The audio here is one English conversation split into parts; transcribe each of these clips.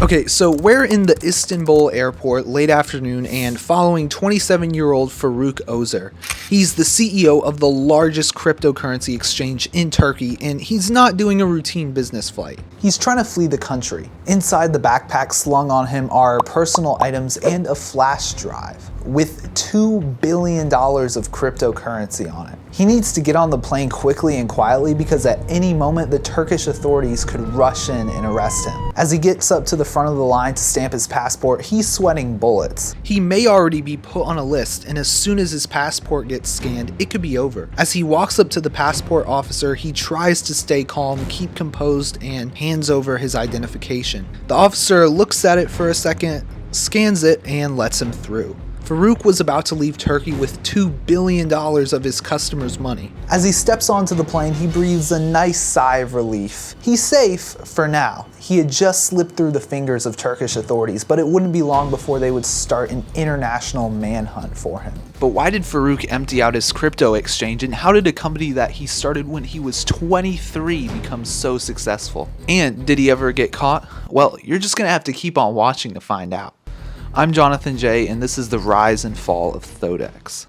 Okay, so we're in the Istanbul airport late afternoon and following 27-year-old Faruk Özer. He's the CEO of the largest cryptocurrency exchange in Turkey, and he's not doing a routine business flight. He's trying to flee the country. Inside the backpack slung on him are personal items and a flash drive with $2 billion of cryptocurrency on it. He needs to get on the plane quickly and quietly because at any moment the Turkish authorities could rush in and arrest him. As he gets up to the front of the line to stamp his passport, he's sweating bullets. He may already be put on a list, and as soon as his passport gets scanned, it could be over. As he walks up to the passport officer, he tries to stay calm, keep composed, and hands over his identification. The officer looks at it for a second, scans it, and lets him through. Faruk was about to leave Turkey with $2 billion of his customers' money. As he steps onto the plane, he breathes a nice sigh of relief. He's safe for now. He had just slipped through the fingers of Turkish authorities, but it wouldn't be long before they would start an international manhunt for him. But why did Faruk empty out his crypto exchange, and how did a company that he started when he was 23 become so successful? And did he ever get caught? Well, you're just gonna have to keep on watching to find out. I'm Jonathan J, and this is the rise and fall of Thodex.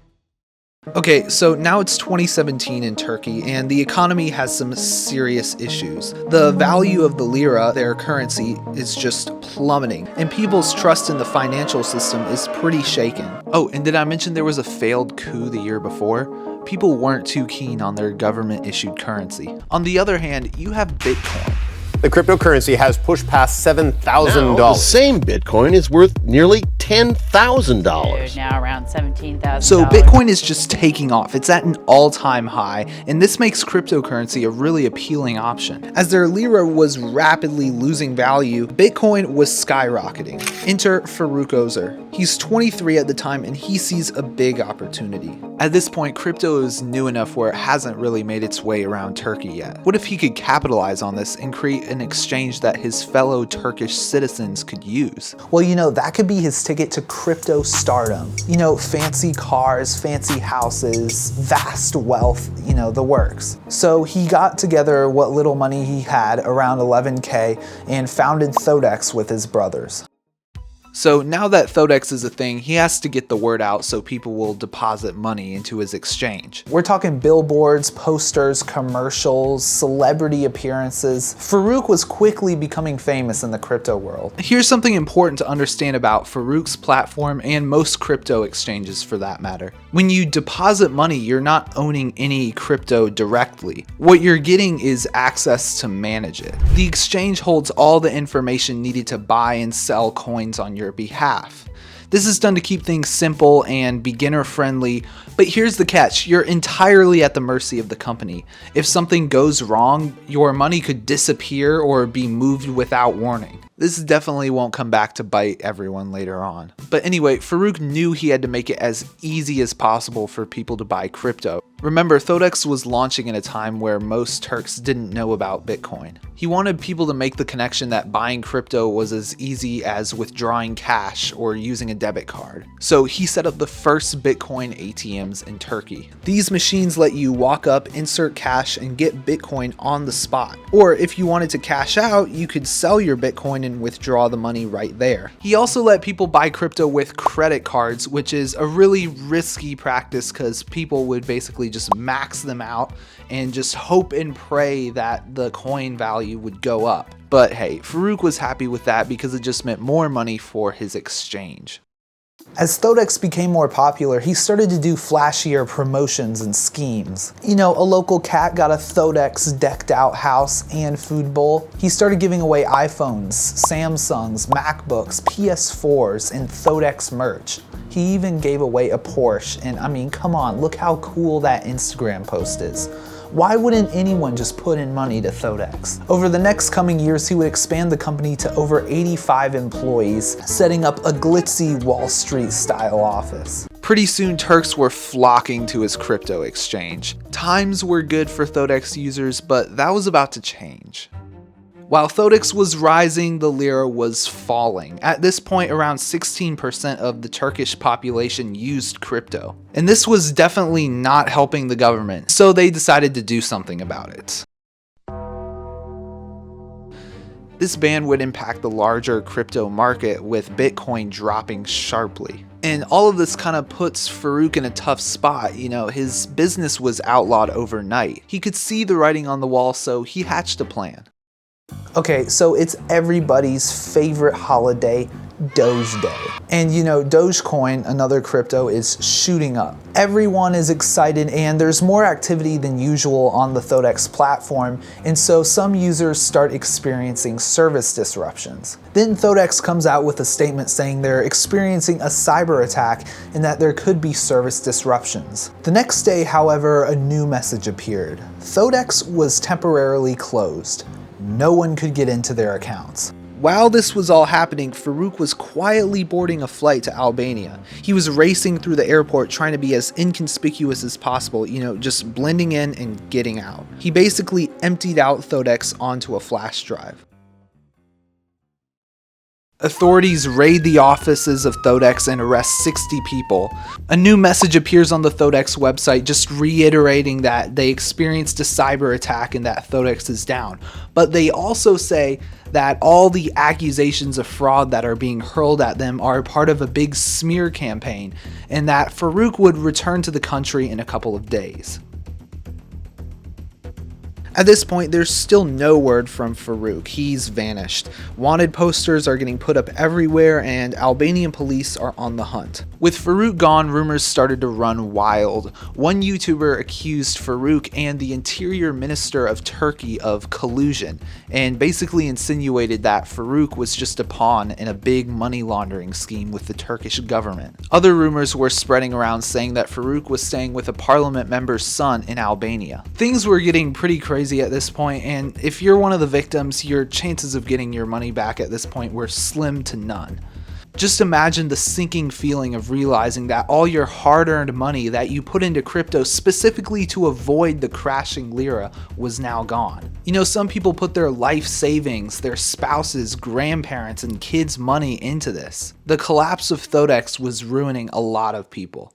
Okay, so now it's 2017 in Turkey, and the economy has some serious issues. The value of the lira, their currency, is just plummeting, and people's trust in the financial system is pretty shaken. Oh, and did I mention there was a failed coup the year before? People weren't too keen on their government-issued currency. On the other hand, you have Bitcoin. The cryptocurrency has pushed past $7,000. The same Bitcoin is worth nearly $10,000. Now around $17,000. So Bitcoin is just taking off. It's at an all-time high, and this makes cryptocurrency a really appealing option. As their lira was rapidly losing value, Bitcoin was skyrocketing. Enter Faruk Özer. He's 23 at the time, and he sees a big opportunity. At this point, crypto is new enough where it hasn't really made its way around Turkey yet. What if he could capitalize on this and create an exchange that his fellow Turkish citizens could use? Well, that could be his ticket to crypto stardom. Fancy cars, fancy houses, vast wealth, the works. So he got together what little money he had, around 11K, and founded Thodex with his brothers. So now that Thodex is a thing, he has to get the word out so people will deposit money into his exchange. We're talking billboards, posters, commercials, celebrity appearances. Faruk was quickly becoming famous in the crypto world. Here's something important to understand about Faruk's platform and most crypto exchanges for that matter. When you deposit money, you're not owning any crypto directly. What you're getting is access to manage it. The exchange holds all the information needed to buy and sell coins on your behalf. This is done to keep things simple and beginner friendly, but here's the catch: you're entirely at the mercy of the company. If something goes wrong, your money could disappear or be moved without warning. This definitely won't come back to bite everyone later on. But anyway, Faruk knew he had to make it as easy as possible for people to buy crypto. Remember, Thodex was launching at a time where most Turks didn't know about Bitcoin. He wanted people to make the connection that buying crypto was as easy as withdrawing cash or using a debit card. So he set up the first Bitcoin ATMs in Turkey. These machines let you walk up, insert cash, and get Bitcoin on the spot. Or if you wanted to cash out, you could sell your Bitcoin and withdraw the money right there. He also let people buy crypto with credit cards, which is a really risky practice because people would basically just max them out and just hope and pray that the coin value would go up. But hey, Faruk was happy with that because it just meant more money for his exchange. As Thodex became more popular, he started to do flashier promotions and schemes. A local cat got a Thodex decked out house and food bowl. He started giving away iPhones, Samsungs, MacBooks, PS4s, and Thodex merch. He even gave away a Porsche, and I mean, come on, look how cool that Instagram post is. Why wouldn't anyone just put in money to Thodex? Over the next coming years, he would expand the company to over 85 employees, setting up a glitzy Wall Street style office. Pretty soon, Turks were flocking to his crypto exchange. Times were good for Thodex users, but that was about to change. While Thodex was rising, the lira was falling. At this point, around 16% of the Turkish population used crypto. And this was definitely not helping the government, so they decided to do something about it. This ban would impact the larger crypto market, with Bitcoin dropping sharply. And all of this kind of puts Farouk in a tough spot. His business was outlawed overnight. He could see the writing on the wall, so he hatched a plan. Okay, so it's everybody's favorite holiday, Doge Day. And Dogecoin, another crypto, is shooting up. Everyone is excited, and there's more activity than usual on the Thodex platform, and so some users start experiencing service disruptions. Then Thodex comes out with a statement saying they're experiencing a cyber attack and that there could be service disruptions. The next day, however, a new message appeared. Thodex was temporarily closed. No one could get into their accounts. While this was all happening, Farouk was quietly boarding a flight to Albania. He was racing through the airport trying to be as inconspicuous as possible, just blending in and getting out. He basically emptied out Thodex onto a flash drive. Authorities raid the offices of Thodex and arrest 60 people. A new message appears on the Thodex website just reiterating that they experienced a cyber attack and that Thodex is down. But they also say that all the accusations of fraud that are being hurled at them are part of a big smear campaign, and that Farouk would return to the country in a couple of days. At this point, there's still no word from Farouk. He's vanished. Wanted posters are getting put up everywhere, and Albanian police are on the hunt. With Farouk gone, rumors started to run wild. One YouTuber accused Farouk and the Interior Minister of Turkey of collusion, and basically insinuated that Farouk was just a pawn in a big money laundering scheme with the Turkish government. Other rumors were spreading around saying that Farouk was staying with a parliament member's son in Albania. Things were getting pretty crazy at this point, and if you're one of the victims, your chances of getting your money back at this point were slim to none. Just imagine the sinking feeling of realizing that all your hard-earned money that you put into crypto specifically to avoid the crashing lira was now gone. Some people put their life savings, their spouses, grandparents, and kids' money into this. The collapse of Thodex was ruining a lot of people.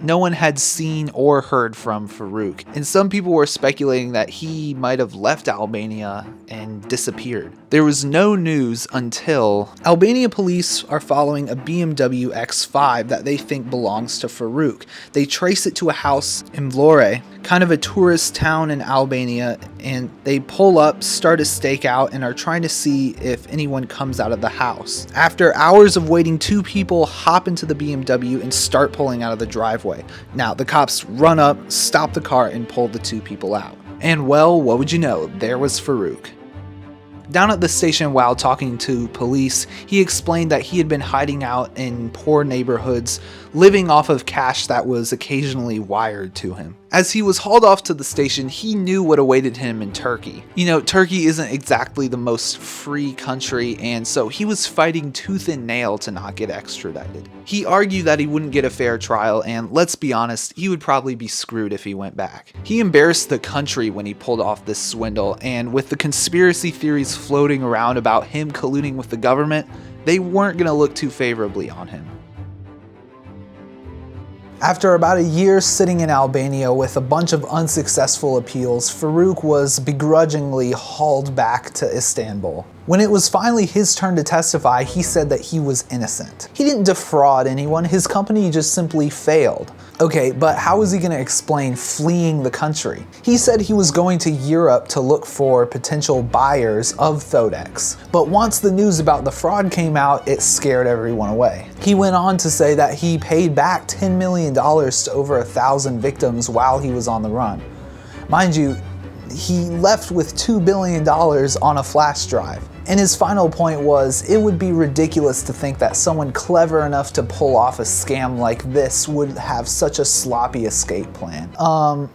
No one had seen or heard from Farouk, and some people were speculating that he might have left Albania and disappeared. There was no news until Albania police are following a BMW X5 that they think belongs to Farouk. They trace it to a house in Vlore, kind of a tourist town in Albania, and they pull up, start a stakeout, and are trying to see if anyone comes out of the house. After hours of waiting, two people hop into the BMW and start pulling out of the driveway. Now, the cops run up, stop the car, and pull the two people out. And well, what would you know? There was Farouk. Down at the station while talking to police, he explained that he had been hiding out in poor neighborhoods, living off of cash that was occasionally wired to him. As he was hauled off to the station, he knew what awaited him in Turkey. Turkey isn't exactly the most free country, and so he was fighting tooth and nail to not get extradited. He argued that he wouldn't get a fair trial, and let's be honest, he would probably be screwed if he went back. He embarrassed the country when he pulled off this swindle, and with the conspiracy theories floating around about him colluding with the government, they weren't going to look too favorably on him. After about a year sitting in Albania with a bunch of unsuccessful appeals, Farouk was begrudgingly hauled back to Istanbul. When it was finally his turn to testify, he said that he was innocent. He didn't defraud anyone, his company just simply failed. Okay, but how was he going to explain fleeing the country? He said he was going to Europe to look for potential buyers of Thodex. But once the news about the fraud came out, it scared everyone away. He went on to say that he paid back $10 million to over 1,000 victims while he was on the run. Mind you, he left with $2 billion on a flash drive. And his final point was, it would be ridiculous to think that someone clever enough to pull off a scam like this would have such a sloppy escape plan.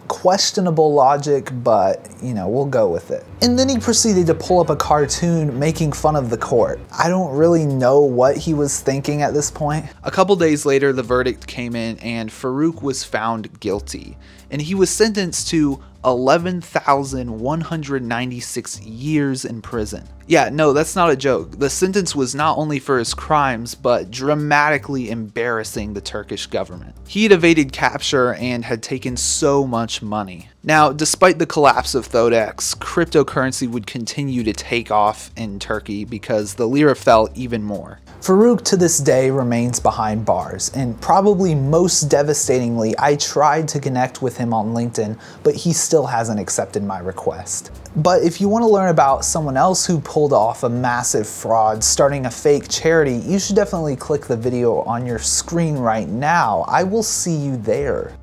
Questionable logic, but we'll go with it. And then he proceeded to pull up a cartoon making fun of the court. I don't really know what he was thinking at this point. A couple days later, the verdict came in and Farouk was found guilty. And he was sentenced to 11,196 years in prison. Yeah, no, that's not a joke. The sentence was not only for his crimes, but dramatically embarrassing the Turkish government. He had evaded capture and had taken so much money. Now, despite the collapse of Thodex, cryptocurrency would continue to take off in Turkey because the lira fell even more. Farouk to this day remains behind bars, and probably most devastatingly, I tried to connect with him on LinkedIn, but he still hasn't accepted my request. But if you want to learn about someone else who pulled off a massive fraud starting a fake charity, you should definitely click the video on your screen right now. I will see you there.